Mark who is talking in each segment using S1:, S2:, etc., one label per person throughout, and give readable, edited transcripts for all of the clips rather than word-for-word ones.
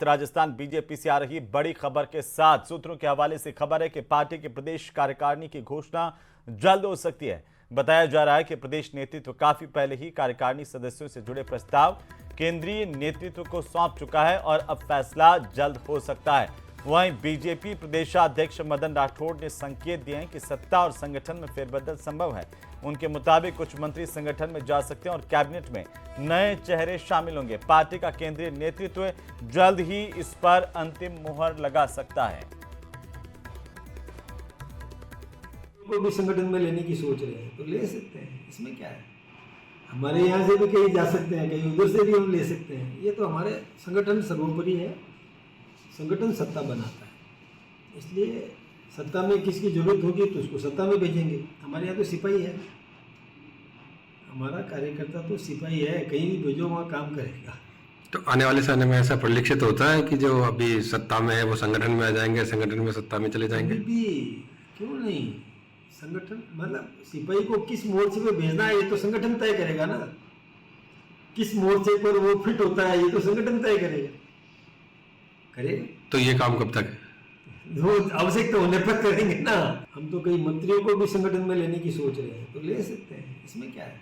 S1: साथ राजस्थान बीजेपी से आ रही बड़ी खबर के साथ सूत्रों के हवाले से खबर है कि पार्टी के प्रदेश कार्यकारिणी की घोषणा जल्द हो सकती है। बताया जा रहा है कि प्रदेश नेतृत्व काफी पहले ही कार्यकारिणी सदस्यों से जुड़े प्रस्ताव केंद्रीय नेतृत्व को सौंप चुका है और अब फैसला जल्द हो सकता है। वहीं बीजेपी प्रदेशाध्यक्ष मदन राठौड़ ने संकेत दिए हैं कि सत्ता और संगठन में फेरबदल संभव है। उनके मुताबिक कुछ मंत्री संगठन में जा सकते हैं और कैबिनेट में नए चेहरे शामिल होंगे। पार्टी का केंद्रीय नेतृत्व जल्द ही इस पर अंतिम मुहर लगा सकता है।
S2: कोई भी संगठन में लेने की सोच रहे हैं तो ले सकते हैं, इसमें क्या है। हमारे यहाँ से भी कहीं जा सकते हैं, कहीं उधर से भी हम ले सकते हैं। ये तो हमारे संगठन सर्वोपरि है, संगठन सत्ता बनाता है, इसलिए सत्ता में किसकी जरूरत होगी तो उसको सत्ता में भेजेंगे। हमारे यहाँ तो सिपाही है, हमारा कार्यकर्ता तो सिपाही है, कहीं भी भेजो वहाँ काम करेगा।
S3: तो आने वाले समय में ऐसा परिलक्षित होता है कि जो अभी सत्ता में है वो संगठन में आ जाएंगे, संगठन में सत्ता में चले जाएंगे?
S2: भी क्यों नहीं, संगठन मतलब सिपाही को किस मोर्चे पे भेजना है ये तो संगठन तय करेगा ना। किस मोर्चे पर वो फिट होता है ये तो संगठन तय करेगा।
S3: तो ये काम कब तक है?
S2: वो आवश्यकता होने पर करेंगे ना। हम तो कई मंत्रियों को भी संगठन में लेने की सोच रहे हैं तो ले सकते हैं, इसमें क्या है।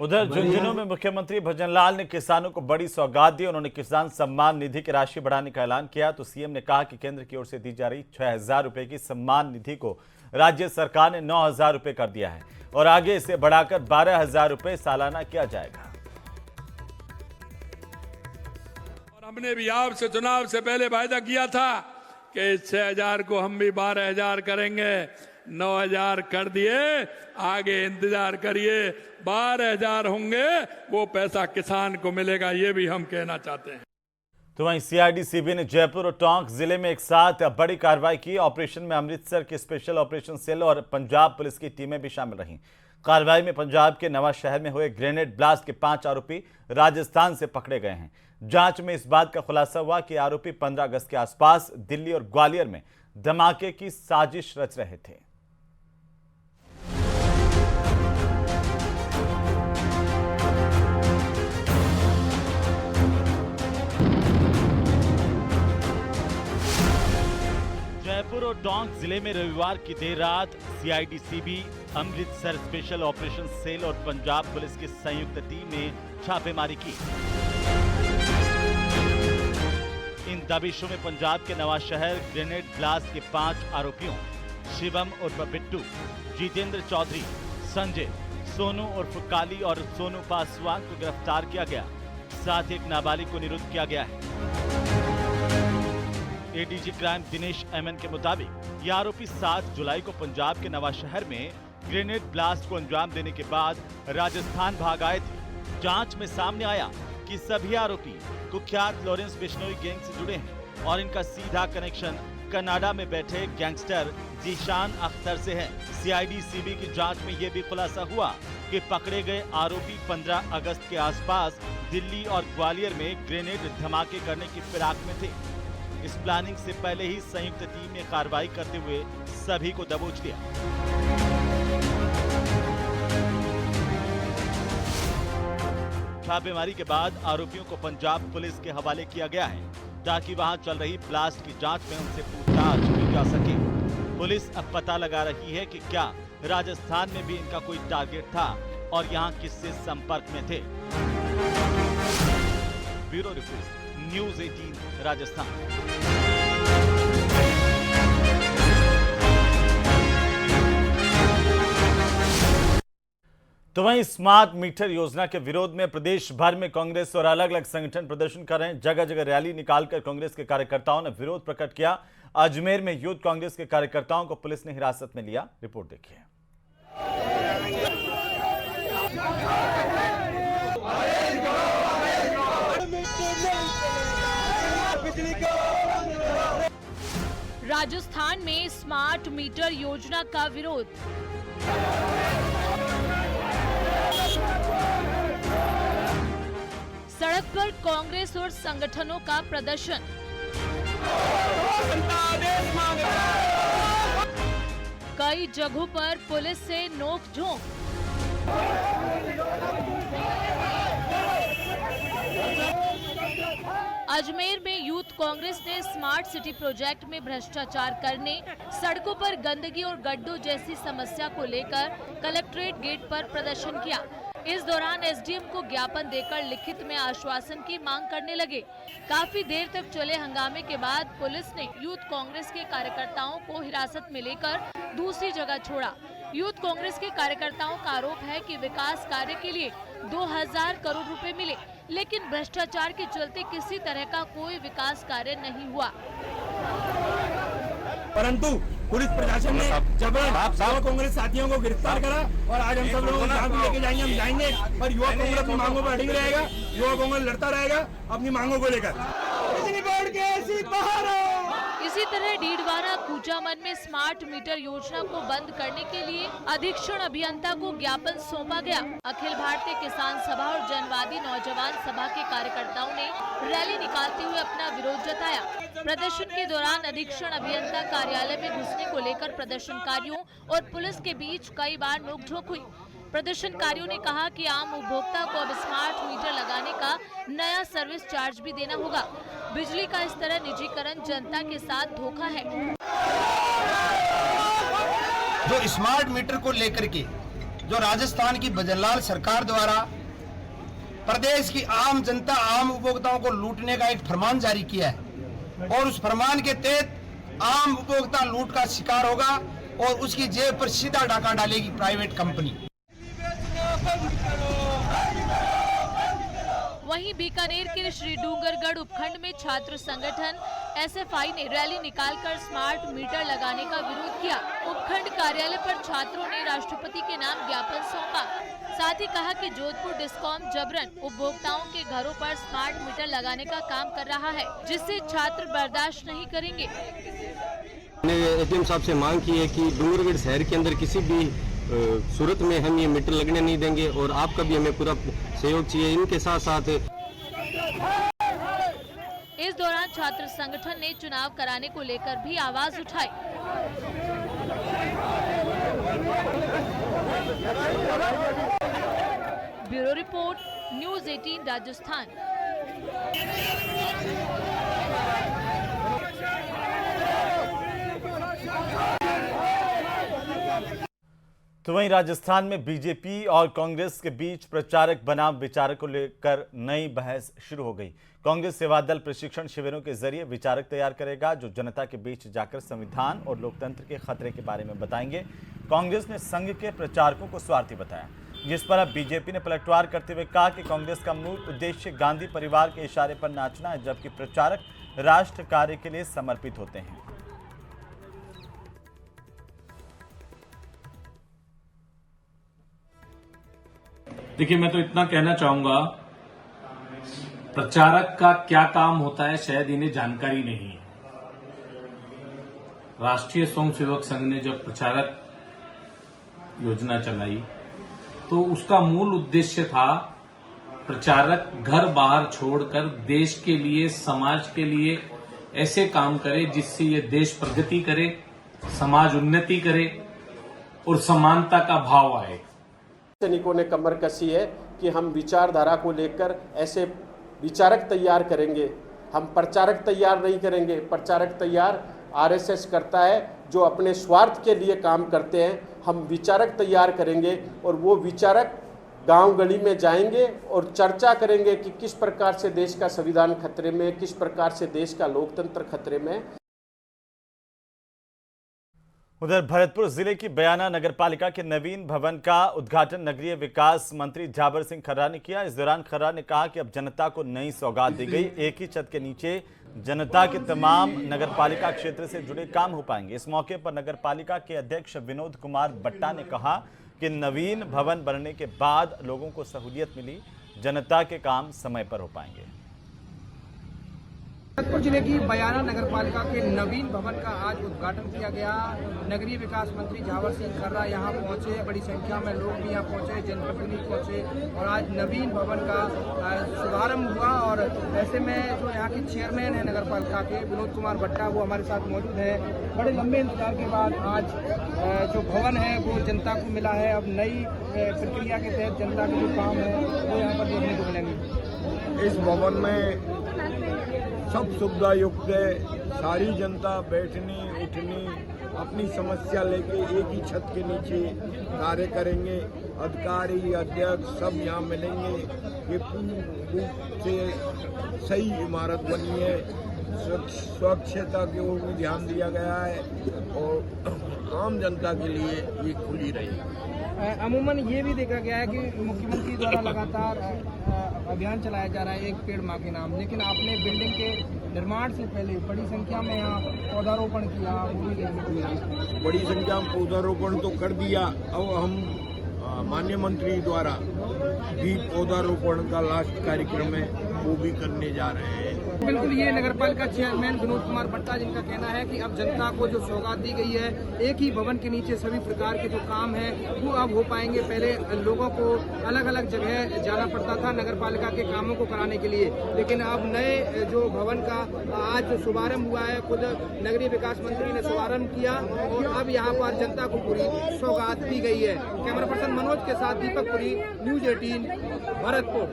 S1: उधर झुंझुनू में मुख्यमंत्री भजनलाल ने किसानों को बड़ी सौगात दी। उन्होंने किसान सम्मान निधि की राशि बढ़ाने का ऐलान किया तो सीएम ने कहा कि केंद्र की ओर से दी जा रही 6,000 रुपए की सम्मान निधि को राज्य सरकार ने 9,000 रुपए कर दिया है और आगे इसे बढ़ाकर 12,000 रुपए सालाना किया जाएगा।
S4: हमने भी आपसे चुनाव से पहले वायदा किया था कि 6,000 को हम भी 12,000 करेंगे, 9,000 कर दिए, आगे इंतजार करिए, 12,000 होंगे, वो पैसा किसान को मिलेगा, ये भी हम कहना चाहते हैं।
S1: तो वहीं सीआईडी-सीबी ने जयपुर और टोंक जिले में एक साथ बड़ी कार्रवाई की। ऑपरेशन में अमृतसर की स्पेशल ऑपरेशन सेल और पंजाब पुलिस की टीमें भी शामिल रहीं। कार्रवाई में पंजाब के नवा शहर में हुए ग्रेनेड ब्लास्ट के 5 आरोपी राजस्थान से पकड़े गए हैं। जांच में इस बात का खुलासा हुआ कि आरोपी 15 अगस्त के आसपास दिल्ली और ग्वालियर में धमाके की साजिश रच रहे थे। जयपुर और टोंक जिले में रविवार की देर रात CID CB, Amritsar special operation cell और पंजाब पुलिस की संयुक्त टीम ने छापेमारी की। इन दबिशों में पंजाब के नवा शहर ग्रेनेड ब्लास्ट के 5 आरोपियों शिवम उर्फ बिट्टू, जितेंद्र चौधरी, संजय, सोनू उर्फ काली और सोनू पासवान को गिरफ्तार किया गया। साथ ही एक नाबालिग को निरुद्ध किया गया है। एडीजी क्राइम दिनेश एमएन के मुताबिक ये आरोपी 7 जुलाई को पंजाब के नवा शहर में ग्रेनेड ब्लास्ट को अंजाम देने के बाद राजस्थान भाग आए थे। जांच में सामने आया कि सभी आरोपी कुख्यात लॉरेंस बिश्नोई गैंग से जुड़े हैं और इनका सीधा कनेक्शन कनाडा में बैठे गैंगस्टर जीशान अख्तर से है। सीआईडी-सीबी की जांच में यह भी खुलासा हुआ कि पकड़े गए आरोपी 15 अगस्त के आसपास दिल्ली और ग्वालियर में ग्रेनेड धमाके करने की फिराक में थे। इस प्लानिंग से पहले ही संयुक्त टीम ने कार्रवाई करते हुए सभी को दबोच लिया। छापेमारी के बाद आरोपियों को पंजाब पुलिस के हवाले किया गया है ताकि वहां चल रही ब्लास्ट की जांच में उनसे पूछताछ की जा सके। पुलिस अब पता लगा रही है कि क्या राजस्थान में भी इनका कोई टारगेट था और यहां किससे संपर्क में थे। Bureau report, news 18 Rajasthan. तो वहीं स्मार्ट मीटर योजना के विरोध में प्रदेश भर में कांग्रेस और अलग अलग संगठन प्रदर्शन कर रहे हैं। जगह जगह रैली निकालकर कांग्रेस के कार्यकर्ताओं ने विरोध प्रकट किया। अजमेर में यूथ कांग्रेस के कार्यकर्ताओं को पुलिस ने हिरासत में लिया। रिपोर्ट देखिए।
S5: राजस्थान में स्मार्ट मीटर योजना का विरोध। सड़क पर कांग्रेस और संगठनों का प्रदर्शन। कई जगहों पर पुलिस से नोक-झोंक। अजमेर में यूथ कांग्रेस ने स्मार्ट सिटी प्रोजेक्ट में भ्रष्टाचार करने, सड़कों पर गंदगी और गड्ढों जैसी समस्या को लेकर कलेक्ट्रेट गेट पर प्रदर्शन किया। इस दौरान एसडीएम को ज्ञापन देकर लिखित में आश्वासन की मांग करने लगे। काफी देर तक चले हंगामे के बाद पुलिस ने यूथ कांग्रेस के कार्यकर्ताओं को हिरासत में लेकर दूसरी जगह छोड़ा। यूथ कांग्रेस के कार्यकर्ताओं का आरोप है कि विकास कार्य के लिए 2000 करोड़ रुपए मिले, लेकिन भ्रष्टाचार के चलते किसी तरह का कोई विकास कार्य नहीं हुआ।
S6: परंतु पुलिस प्रशासन ने जबरन युवा कांग्रेस साथियों को गिरफ्तार करा और आज हम सब लोगों को लेके जाएंगे, हम जाएंगे और युवा कांग्रेस अपनी मांगों पर अड़िग रहेगा, युवा कांग्रेस लड़ता रहेगा अपनी मांगों को लेकर।
S5: इसी तरह डीडवाना कूचामन में स्मार्ट मीटर योजना को बंद करने के लिए अधीक्षण अभियंता को ज्ञापन सौंपा गया। अखिल भारतीय किसान सभा और जनवादी नौजवान सभा के कार्यकर्ताओं ने रैली निकालते हुए अपना विरोध जताया। प्रदर्शन के दौरान अधीक्षण अभियंता कार्यालय में घुसने को लेकर प्रदर्शनकारियों और पुलिस के बीच कई बार नोकझोंक हुई। प्रदर्शनकारियों ने कहा कि आम उपभोक्ता को अब स्मार्ट मीटर लगाने का नया सर्विस चार्ज भी देना होगा। बिजली का इस तरह निजीकरण जनता के साथ धोखा है।
S7: जो स्मार्ट मीटर को लेकर के जो राजस्थान की भजनलाल सरकार द्वारा प्रदेश की आम जनता, आम उपभोक्ताओं को लूटने का एक फरमान जारी किया है और उस फरमान के तहत आम उपभोक्ता लूट का शिकार होगा और उसकी जेब पर सीधा डाका डालेगी प्राइवेट कंपनी।
S5: वहीं बीकानेर के श्री डूंगरगढ़ उपखंड में छात्र संगठन एसएफआई ने रैली निकालकर स्मार्ट मीटर लगाने का विरोध किया। उपखंड कार्यालय पर छात्रों ने राष्ट्रपति के नाम ज्ञापन सौंपा। साथ ही कहा कि जोधपुर डिस्कॉम जबरन उपभोक्ताओं के घरों पर स्मार्ट मीटर लगाने का काम कर रहा है, जिससे छात्र बर्दाश्त नहीं करेंगे।
S8: एसडीएम साहब से मांग की है कि डूंगरगढ़ शहर के अंदर किसी भी सूरत में हम ये मीटर लगने नहीं देंगे और आपका भी हमें पूरा सहयोग चाहिए। इनके साथ साथ
S5: इस दौरान छात्र संगठन ने चुनाव कराने को लेकर भी आवाज उठाई। Bureau report, news 18 Rajasthan.
S1: तो वहीं राजस्थान में बीजेपी और कांग्रेस के बीच प्रचारक बनाम विचारक को लेकर नई बहस शुरू हो गई। कांग्रेस सेवा दल प्रशिक्षण शिविरों के जरिए विचारक तैयार करेगा जो जनता के बीच जाकर संविधान और लोकतंत्र के खतरे के बारे में बताएंगे। कांग्रेस ने संघ के प्रचारकों को स्वार्थी बताया, जिस पर अब बीजेपी ने पलटवार करते हुए कहा कि कांग्रेस का मूल उद्देश्य गांधी परिवार के इशारे पर नाचना है, जबकि प्रचारक राष्ट्र कार्य के लिए समर्पित होते हैं।
S9: देखिए, मैं तो इतना कहना चाहूंगा, प्रचारक का क्या काम होता है शायद इन्हें जानकारी नहीं है। राष्ट्रीय स्वयंसेवक संघ ने जब प्रचारक योजना चलाई तो उसका मूल उद्देश्य था प्रचारक घर बाहर छोड़कर देश के लिए, समाज के लिए ऐसे काम करे जिससे ये देश प्रगति करे, समाज उन्नति करे और समानता का भाव आए।
S10: सैनिकों ने कमर कसी है कि हम विचारधारा को लेकर ऐसे विचारक तैयार करेंगे, हम प्रचारक तैयार नहीं करेंगे। प्रचारक तैयार आरएसएस करता है जो अपने स्वार्थ के लिए काम करते हैं। हम विचारक तैयार करेंगे और वो विचारक गांव गली में जाएंगे और चर्चा करेंगे कि किस प्रकार से देश का संविधान खतरे में, किस प्रकार से देश का लोकतंत्र खतरे में।
S1: उधर भरतपुर जिले की बयाना नगर पालिका के नवीन भवन का उद्घाटन नगरीय विकास मंत्री झाबर सिंह खर्रा ने किया। इस दौरान खर्रा ने कहा कि अब जनता को नई सौगात दी गई, एक ही छत के नीचे जनता के तमाम नगर पालिका क्षेत्र से जुड़े काम हो पाएंगे। इस मौके पर नगर पालिका के अध्यक्ष विनोद कुमार बट्टा ने कहा कि नवीन भवन बनने के बाद लोगों को सहूलियत मिली, जनता के काम समय पर हो पाएंगे।
S11: भरतपुर जिले की बयाना नगर पालिका के नवीन भवन का आज उद्घाटन किया गया। नगरीय विकास मंत्री झावर सिंह खर्रा यहाँ पहुंचे, बड़ी संख्या में लोग भी यहाँ पहुंचे, जनप्रतिनिधि पहुंचे और आज नवीन भवन का शुभारंभ हुआ। और ऐसे में जो यहाँ के चेयरमैन है नगर पालिका के विनोद कुमार बट्टा, वो हमारे साथ मौजूद है। बड़े लंबे इंतजार के बाद आज जो भवन है वो जनता को मिला है। अब नई प्रक्रिया के तहत जनता के जो काम है वो यहाँ पर देखने को मिलेंगे।
S6: इस भवन में सब सुविधा युक्त है। सारी जनता बैठने उठने अपनी समस्या लेके एक ही छत के नीचे कार्य करेंगे। अधिकारी अध्यक्ष सब यहाँ मिलेंगे। ये पूर्ण रूप से सही इमारत बनी है। स्वच्छता की ओर भी ध्यान दिया गया है और आम जनता के लिए ये खुली रही।
S11: अमूमन ये भी देखा गया है कि मुख्यमंत्री द्वारा लगातार अभियान चलाया जा रहा है एक पेड़ मां के नाम, लेकिन आपने बिल्डिंग के निर्माण से पहले बड़ी संख्या में यहाँ पौधारोपण किया, वो भी देखने को मिला।
S6: बड़ी संख्या में पौधारोपण तो कर दिया। अब हम माननीय मंत्री द्वारा भी पौधारोपण का लास्ट कार्यक्रम है वो भी करने जा रहे हैं।
S11: बिल्कुल, ये नगरपालिका चेयरमैन विनोद कुमार भट्टा जिनका कहना है कि अब जनता को जो सौगात दी गई है, एक ही भवन के नीचे सभी प्रकार के जो काम है वो अब हो पाएंगे। पहले लोगों को अलग अलग जगह जाना पड़ता था नगरपालिका के कामों को कराने के लिए, लेकिन अब नए जो भवन का आज शुभारंभ हुआ है, खुद नगरीय विकास मंत्री ने शुभारंभ किया और अब यहाँ पर जनता को पूरी सौगात दी गई है। कैमरा पर्सन मनोज के साथ दीपक पुरी, न्यूज 18 भरतपुर।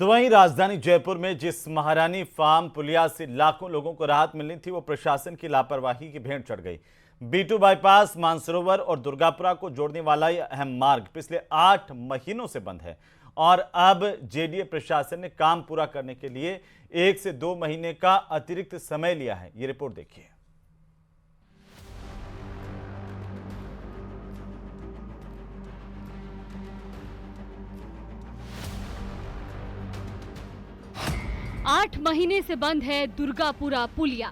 S1: तो वहीं राजधानी जयपुर में जिस महारानी फार्म पुलिया से लाखों लोगों को राहत मिलनी थी, वो प्रशासन की लापरवाही की भेंट चढ़ गई। B2 बाईपास मानसरोवर और दुर्गापुरा को जोड़ने वाला यह अहम मार्ग पिछले 8 महीनों से बंद है और अब जेडीए प्रशासन ने काम पूरा करने के लिए 1 से 2 महीने का अतिरिक्त समय लिया है। ये रिपोर्ट देखिए।
S5: आठ महीने से बंद है दुर्गापुरा पुलिया।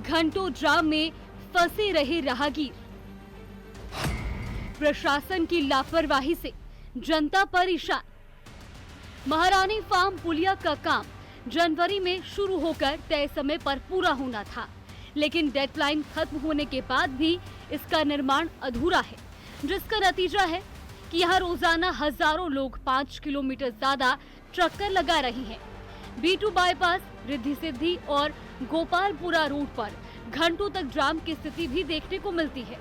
S5: घंटों जाम में फंसे रहे राहगीर। प्रशासन की लापरवाही से जनता परेशान। महारानी फार्म पुलिया का काम जनवरी में शुरू होकर तय समय पर पूरा होना था, लेकिन डेडलाइन खत्म होने के बाद भी इसका निर्माण अधूरा है, जिसका नतीजा है कि यहाँ रोजाना हजारों लोग 5 किलोमीटर ज्यादा चक्कर लगा रही हैं। B2 बाईपास, रिद्धि सिद्धि और गोपालपुरा रूट पर घंटों तक जाम की स्थिति भी देखने को मिलती है।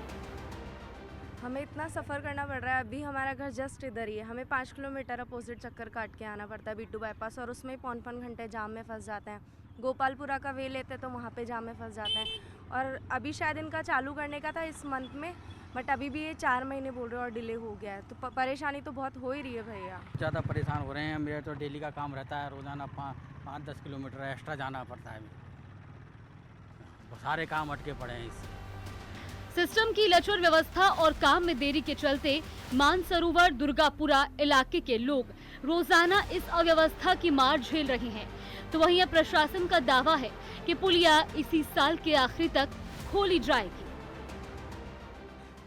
S12: हमें इतना सफ़र करना पड़ रहा है। अभी हमारा घर जस्ट इधर ही है, हमें 5 किलोमीटर अपोजिट चक्कर काट के आना पड़ता है B2 बाईपास, और उसमें 5-5 घंटे जाम में फंस जाते हैं। गोपालपुरा का वे लेते तो वहाँ पे जाम में फंस जाते हैं। और अभी शायद इनका चालू करने का था इस मंथ में, बट अभी भी ये 4 महीने बोल रहे हैं और डिले हो गया है, तो परेशानी तो बहुत हो ही रही है भैया।
S13: ज़्यादा परेशान हो रहे हैं। मेरा तो डेली का काम रहता है, रोज़ाना 5-10 किलोमीटर एक्स्ट्रा जाना पड़ता है। सारे काम अटके पड़े हैं इससे।
S5: सिस्टम की लचर व्यवस्था और काम में देरी के चलते मानसरोवर दुर्गापुरा इलाके के लोग रोजाना इस अव्यवस्था की मार झेल रहे हैं। तो वहीं प्रशासन का दावा है कि पुलिया इसी साल के आखिरी तक खोली जाएगी।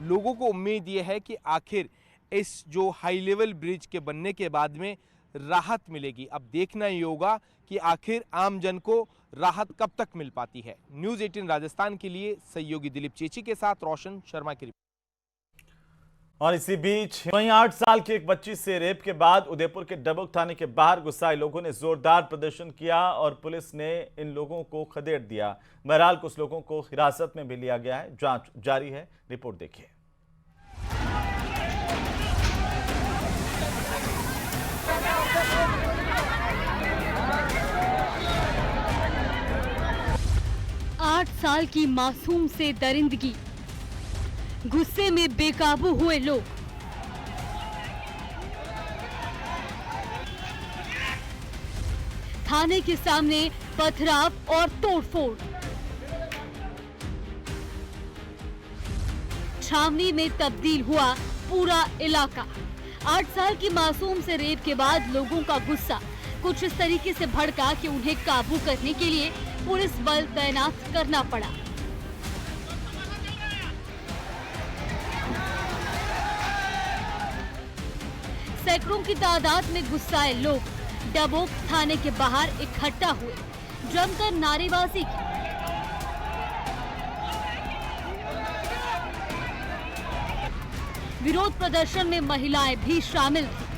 S14: लोगों को उम्मीद ये है कि आखिर इस जो हाई लेवल ब्रिज के बनने के बाद में राहत मिलेगी। अब देखना ही होगा कि आखिर आम जन को राहत कब तक मिल पाती है। न्यूज़ 18 राजस्थान के लिए सहयोगी दिलीप चेची के साथ रोशन शर्मा की रिपोर्ट।
S1: और इसी बीच वहीं 8 साल की एक बच्ची से रेप के बाद उदयपुर के डबुक थाने के बाहर गुस्साए लोगों ने जोरदार प्रदर्शन किया और पुलिस ने इन लोगों को खदेड़ दिया। बहरहाल कुछ लोगों को हिरासत में भी लिया गया है, जांच जारी है। रिपोर्ट देखिए।
S5: आठ साल की मासूम से दरिंदगी, गुस्से में बेकाबू हुए लोग। थाने के सामने पथराव और तोड़फोड़। छावनी में तब्दील हुआ पूरा इलाका। 8 साल की मासूम से रेप के बाद लोगों का गुस्सा कुछ इस तरीके से भड़का कि उन्हें काबू करने के लिए पुलिस बल तैनात करना पड़ा। सैकड़ों की तादाद में गुस्साए लोग डबोक थाने के बाहर इकट्ठा हुए, जमकर नारेबाजी की। विरोध प्रदर्शन में महिलाएं भी शामिल थी।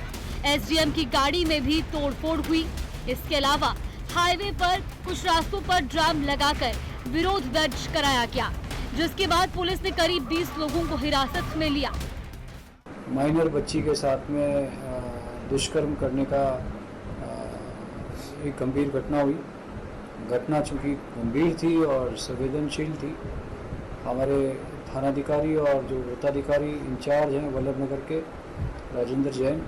S5: एसडीएम की गाड़ी में भी तोड़फोड़ हुई। इसके अलावा हाईवे पर कुछ रास्तों पर जाम लगाकर विरोध दर्ज कराया गया, जिसके बाद पुलिस ने करीब 20 लोगों को हिरासत में लिया।
S15: माइनर बच्ची के साथ में दुष्कर्म करने का एक गंभीर घटना हुई। घटना चूँकि गंभीर थी और संवेदनशील थी, हमारे थानाधिकारी और जो वृत्ताधिकारी इंचार्ज हैं वल्लभनगर के राजेंद्र जैन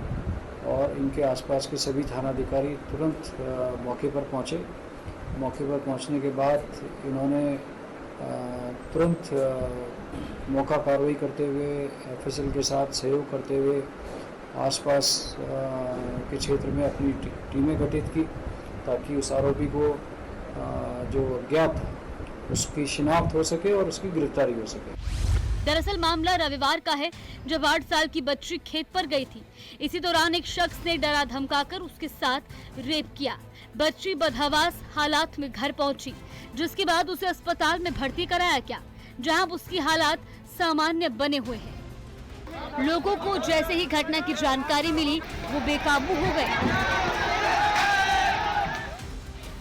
S15: और इनके आसपास के सभी थानाधिकारी तुरंत मौके पर पहुंचे। मौके पर पहुंचने के बाद इन्होंने तुरंत मौका कार्रवाई करते हुए एफएसएल के साथ सहयोग करते हुए आसपास के क्षेत्र में अपनी टीमें गठित की ताकि उस आरोपी को जो अज्ञात उसकी शिनाख्त हो सके और उसकी गिरफ्तारी हो सके।
S5: दरअसल मामला रविवार का है जब 8 साल की बच्ची खेत पर गई थी। इसी दौरान एक शख्स ने डरा धमकाकर उसके साथ रेप किया। बच्ची बदहवास हालात में घर पहुंची, जिसके बाद उसे अस्पताल में भर्ती कराया गया, जहां उसकी हालात सामान्य बने हुए हैं। लोगों को जैसे ही घटना की जानकारी मिली वो बेकाबू हो गए।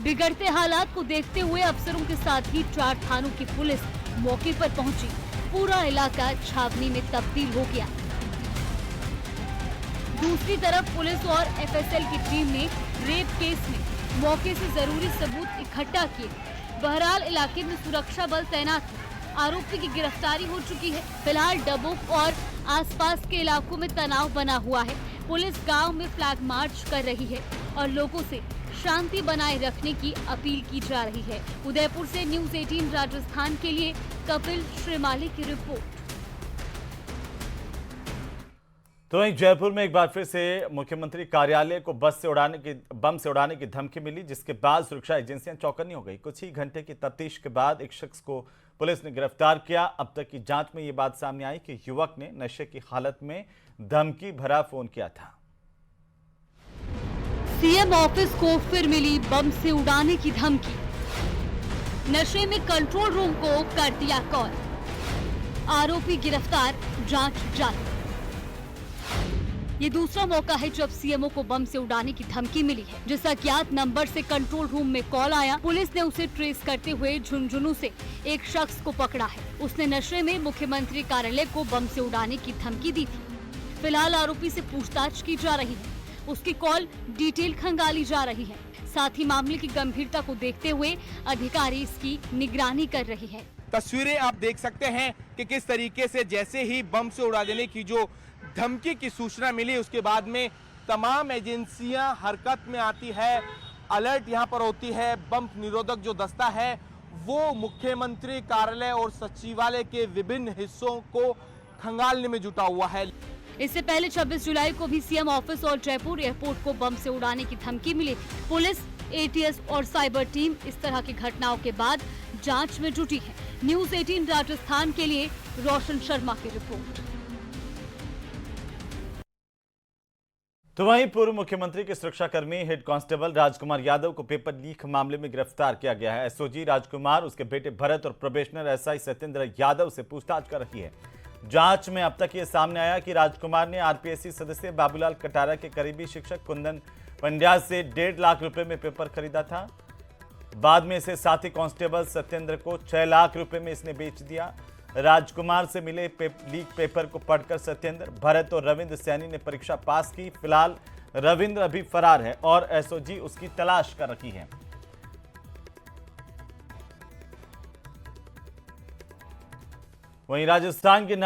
S5: बिगड़ते हालात को देखते हुए अफसरों के साथ ही 4 थानों की पुलिस मौके पर पहुंची। पूरा इलाका छावनी में तब्दील हो गया। दूसरी तरफ पुलिस और एफएसएल की टीम ने रेप केस में मौके से जरूरी सबूत इकट्ठा किए। बहरहाल इलाके में सुरक्षा बल तैनात है। आरोपी की गिरफ्तारी हो चुकी है। फिलहाल डबोक और आसपास के इलाकों में तनाव बना हुआ है। पुलिस गांव में फ्लैग मार्च कर रही है और लोगों से शांति बनाए रखने की अपील की जा रही है। उदयपुर से न्यूज़ 18 राजस्थान के लिए कपिल श्रीमाली की रिपोर्ट।
S1: तो वहीं जयपुर में एक बार फिर से मुख्यमंत्री कार्यालय को बम से उड़ाने की धमकी मिली, जिसके बाद सुरक्षा एजेंसियां चौकन्नी हो गई। कुछ ही घंटे की तफ्तीश के बाद एक शख्स को पुलिस ने गिरफ्तार किया। अब तक की जांच में ये बात सामने आई कि युवक ने नशे की हालत में धमकी भरा फोन किया था।
S5: सीएम ऑफिस को फिर मिली बम से उड़ाने की धमकी। नशे में कंट्रोल रूम को कर दिया कॉल। आरोपी गिरफ्तार, जांच जारी। ये दूसरा मौका है जब सीएमओ को बम से उड़ाने की धमकी मिली है। जिस अज्ञात नंबर से कंट्रोल रूम में कॉल आया, पुलिस ने उसे ट्रेस करते हुए झुंझुनू से एक शख्स को पकड़ा है। उसने नशे में मुख्यमंत्री कार्यालय को बम से उड़ाने की धमकी दी थी। फिलहाल आरोपी से पूछताछ की जा रही है। उसकी कॉल डिटेल खंगाली जा रही है। साथ ही मामले की गंभीरता को देखते हुए अधिकारी इसकी निगरानी कर रही है।
S14: तस्वीरें आप देख सकते हैं कि किस तरीके से जैसे ही बम से उड़ा देने की जो धमकी की सूचना मिली, उसके बाद में तमाम एजेंसियां हरकत में आती है। अलर्ट यहां पर होती है। बम निरोधक जो दस्ता है वो मुख्यमंत्री कार्यालय और सचिवालय के विभिन्न हिस्सों को खंगालने में जुटा हुआ है।
S5: इससे पहले 26 जुलाई को भी सीएम ऑफिस और जयपुर एयरपोर्ट को बम से उड़ाने की धमकी मिली थी। पुलिस, एटीएस और साइबर टीम इस तरह की घटनाओं के बाद जांच में जुटी है। न्यूज़ 18 राजस्थान के लिए रोशन शर्मा की रिपोर्ट।
S1: तो वहीं पूर्व मुख्यमंत्री के सुरक्षाकर्मी हेड कांस्टेबल राजकुमार यादव को पेपर लीक मामले में गिरफ्तार किया गया है। एसओजी राजकुमार उसके बेटे भरत और प्रोबेशनर एसआई सत्येंद्र यादव से पूछताछ कर रही है। जांच में अब तक ये सामने आया कि राजकुमार ने आरपीएससी सदस्य बाबूलाल कटारा के करीबी शिक्षक कुंदन पंड्या से 1.5 लाख रुपए में पेपर खरीदा था। बाद में इसे साथी कांस्टेबल सत्येंद्र को 6 लाख रुपए में इसने बेच दिया। राजकुमार से मिले लीक पेपर को पढ़कर सत्येंद्र, भरत और रविंद्र सैनी ने परीक्षा पास की। फिलहाल रविंद्र अभी फरार है और एसओजी उसकी तलाश कर रही है। वहीं राजस्थान के